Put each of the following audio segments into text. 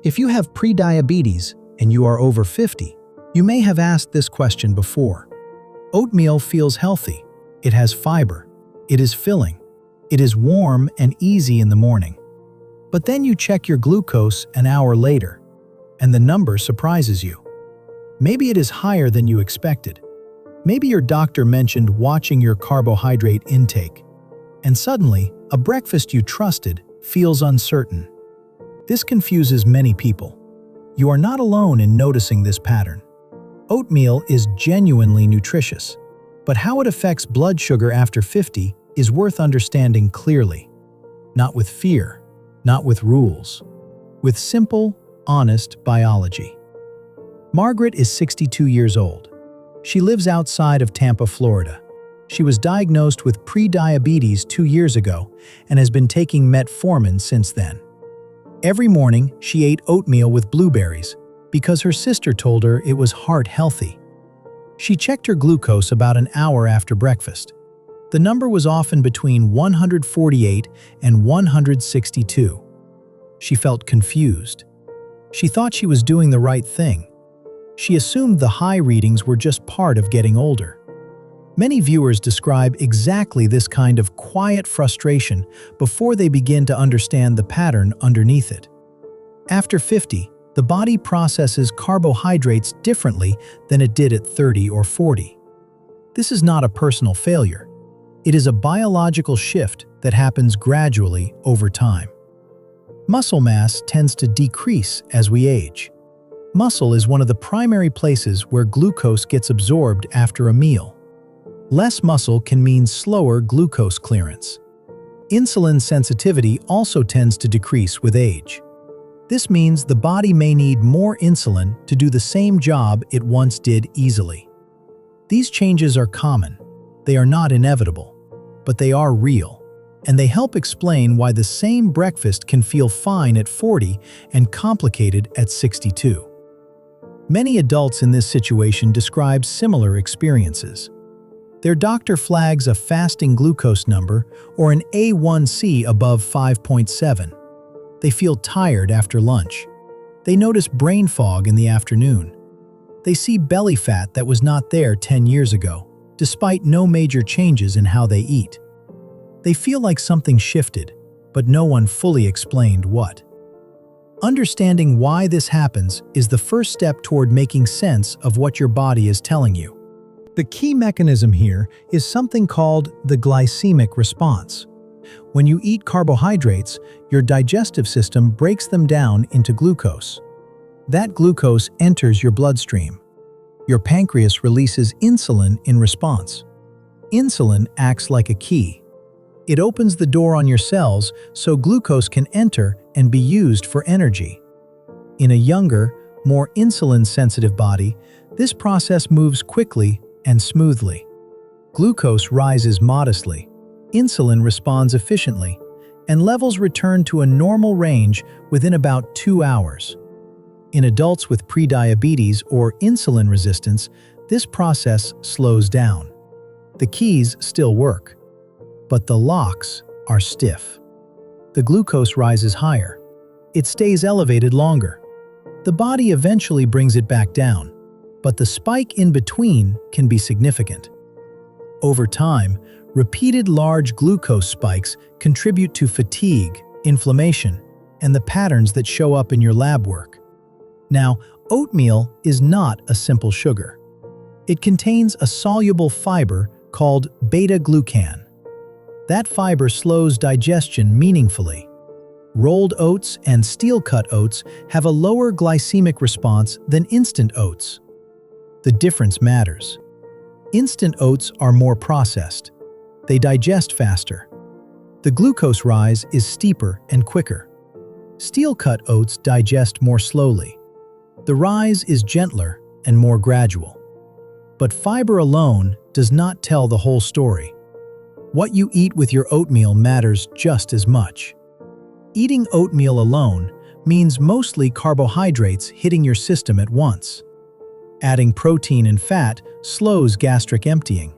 If you have prediabetes and you are over 50, you may have asked this question before. Oatmeal feels healthy. It has fiber. It is filling. It is warm and easy in the morning. But then you check your glucose an hour later, and the number surprises you. Maybe it is higher than you expected. Maybe your doctor mentioned watching your carbohydrate intake, and suddenly, a breakfast you trusted feels uncertain. This confuses many people. You are not alone in noticing this pattern. Oatmeal is genuinely nutritious, but how it affects blood sugar after 50 is worth understanding clearly. Not with fear, not with rules, with simple, honest biology. Margaret is 62 years old. She lives outside of Tampa, Florida. She was diagnosed with prediabetes 2 years ago and has been taking metformin since then. Every morning, she ate oatmeal with blueberries because her sister told her it was heart healthy. She checked her glucose about an hour after breakfast. The number was often between 148 and 162. She felt confused. She thought she was doing the right thing. She assumed the high readings were just part of getting older. Many viewers describe exactly this kind of quiet frustration before they begin to understand the pattern underneath it. After 50, the body processes carbohydrates differently than it did at 30 or 40. This is not a personal failure. It is a biological shift that happens gradually over time. Muscle mass tends to decrease as we age. Muscle is one of the primary places where glucose gets absorbed after a meal. Less muscle can mean slower glucose clearance. Insulin sensitivity also tends to decrease with age. This means the body may need more insulin to do the same job it once did easily. These changes are common. They are not inevitable, but they are real, and they help explain why the same breakfast can feel fine at 40 and complicated at 62. Many adults in this situation describe similar experiences. Their doctor flags a fasting glucose number or an A1C above 5.7. They feel tired after lunch. They notice brain fog in the afternoon. They see belly fat that was not there 10 years ago, despite no major changes in how they eat. They feel like something shifted, but no one fully explained what. Understanding why this happens is the first step toward making sense of what your body is telling you. The key mechanism here is something called the glycemic response. When you eat carbohydrates, your digestive system breaks them down into glucose. That glucose enters your bloodstream. Your pancreas releases insulin in response. Insulin acts like a key. It opens the door on your cells so glucose can enter and be used for energy. In a younger, more insulin-sensitive body, this process moves quickly and smoothly. Glucose rises modestly, insulin responds efficiently, and levels return to a normal range within about 2 hours. In adults with prediabetes or insulin resistance, this process slows down. The keys still work, but the locks are stiff. The glucose rises higher. It stays elevated longer. The body eventually brings it back down, but the spike in between can be significant. Over time, repeated large glucose spikes contribute to fatigue, inflammation, and the patterns that show up in your lab work. Now, oatmeal is not a simple sugar. It contains a soluble fiber called beta-glucan. That fiber slows digestion meaningfully. Rolled oats and steel-cut oats have a lower glycemic response than instant oats. The difference matters. Instant oats are more processed. They digest faster. The glucose rise is steeper and quicker. Steel-cut oats digest more slowly. The rise is gentler and more gradual. But fiber alone does not tell the whole story. What you eat with your oatmeal matters just as much. Eating oatmeal alone means mostly carbohydrates hitting your system at once. Adding protein and fat slows gastric emptying.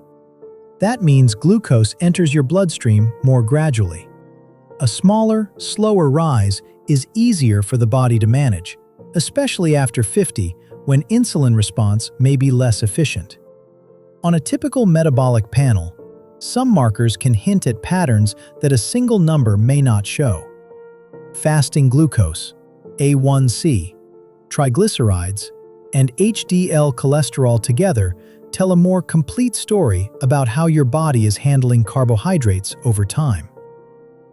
That means glucose enters your bloodstream more gradually. A smaller, slower rise is easier for the body to manage, especially after 50, when insulin response may be less efficient. On a typical metabolic panel, some markers can hint at patterns that a single number may not show. Fasting glucose, A1C, triglycerides, and HDL cholesterol together tell a more complete story about how your body is handling carbohydrates over time.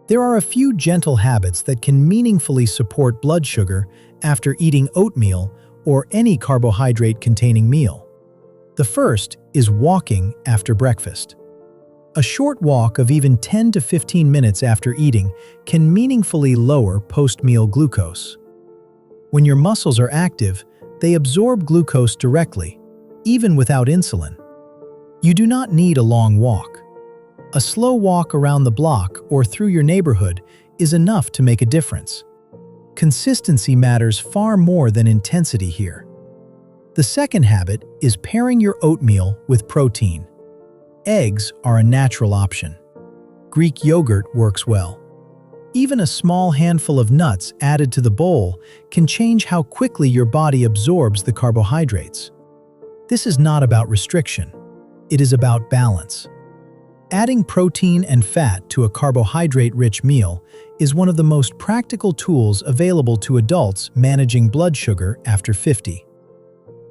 There are a few gentle habits that can meaningfully support blood sugar after eating oatmeal or any carbohydrate-containing meal. The first is walking after breakfast. A short walk of even 10 to 15 minutes after eating can meaningfully lower post-meal glucose. When your muscles are active, they absorb glucose directly, even without insulin. You do not need a long walk. A slow walk around the block or through your neighborhood is enough to make a difference. Consistency matters far more than intensity here. The second habit is pairing your oatmeal with protein. Eggs are a natural option. Greek yogurt works well. Even a small handful of nuts added to the bowl can change how quickly your body absorbs the carbohydrates. This is not about restriction. It is about balance. Adding protein and fat to a carbohydrate-rich meal is one of the most practical tools available to adults managing blood sugar after 50.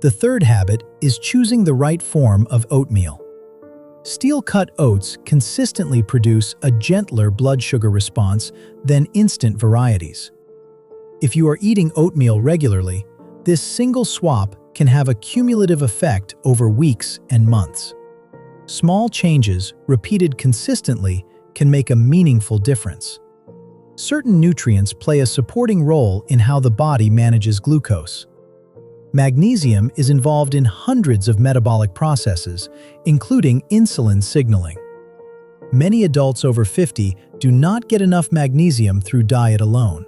The third habit is choosing the right form of oatmeal. Steel-cut oats consistently produce a gentler blood sugar response than instant varieties. If you are eating oatmeal regularly, this single swap can have a cumulative effect over weeks and months. Small changes, repeated consistently, can make a meaningful difference. Certain nutrients play a supporting role in how the body manages glucose. Magnesium is involved in hundreds of metabolic processes, including insulin signaling. Many adults over 50 do not get enough magnesium through diet alone.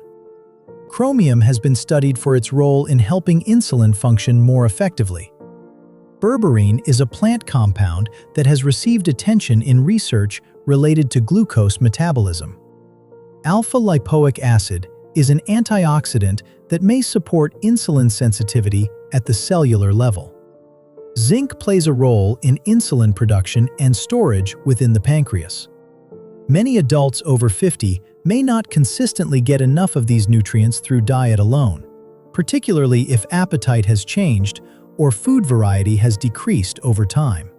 Chromium has been studied for its role in helping insulin function more effectively. Berberine is a plant compound that has received attention in research related to glucose metabolism. Alpha-lipoic acid is an antioxidant that may support insulin sensitivity at the cellular level. Zinc plays a role in insulin production and storage within the pancreas. Many adults over 50 may not consistently get enough of these nutrients through diet alone, particularly if appetite has changed or food variety has decreased over time.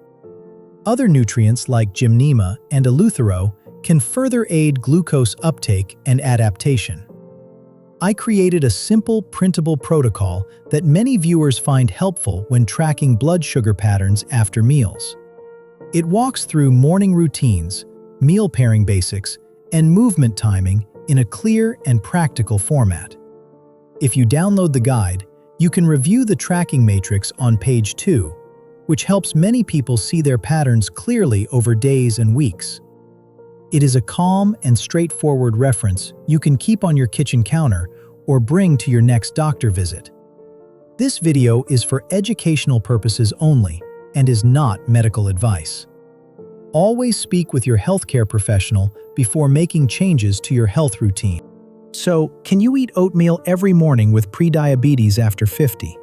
Other nutrients like gymnema and eleuthero can further aid glucose uptake and adaptation. I created a simple, printable protocol that many viewers find helpful when tracking blood sugar patterns after meals. It walks through morning routines, meal pairing basics, and movement timing in a clear and practical format. If you download the guide, you can review the tracking matrix on page 2, which helps many people see their patterns clearly over days and weeks. It is a calm and straightforward reference you can keep on your kitchen counter or bring to your next doctor visit. This video is for educational purposes only and is not medical advice. Always speak with your healthcare professional before making changes to your health routine. So, can you eat oatmeal every morning with prediabetes after 50?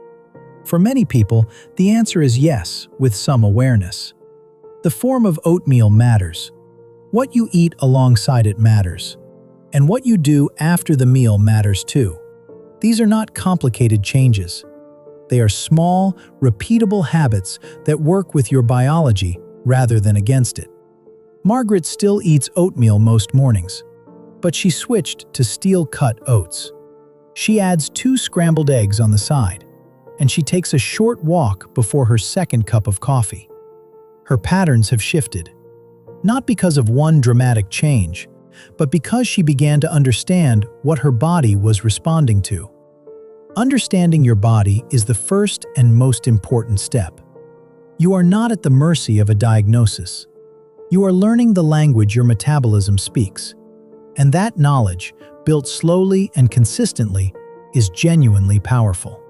For many people, the answer is yes, with some awareness. The form of oatmeal matters. What you eat alongside it matters. And what you do after the meal matters too. These are not complicated changes. They are small, repeatable habits that work with your biology rather than against it. Margaret still eats oatmeal most mornings, but she switched to steel-cut oats. She adds 2 scrambled eggs on the side, and she takes a short walk before her second cup of coffee. Her patterns have shifted, not because of one dramatic change, but because she began to understand what her body was responding to. Understanding your body is the first and most important step. You are not at the mercy of a diagnosis. You are learning the language your metabolism speaks. And that knowledge, built slowly and consistently, is genuinely powerful.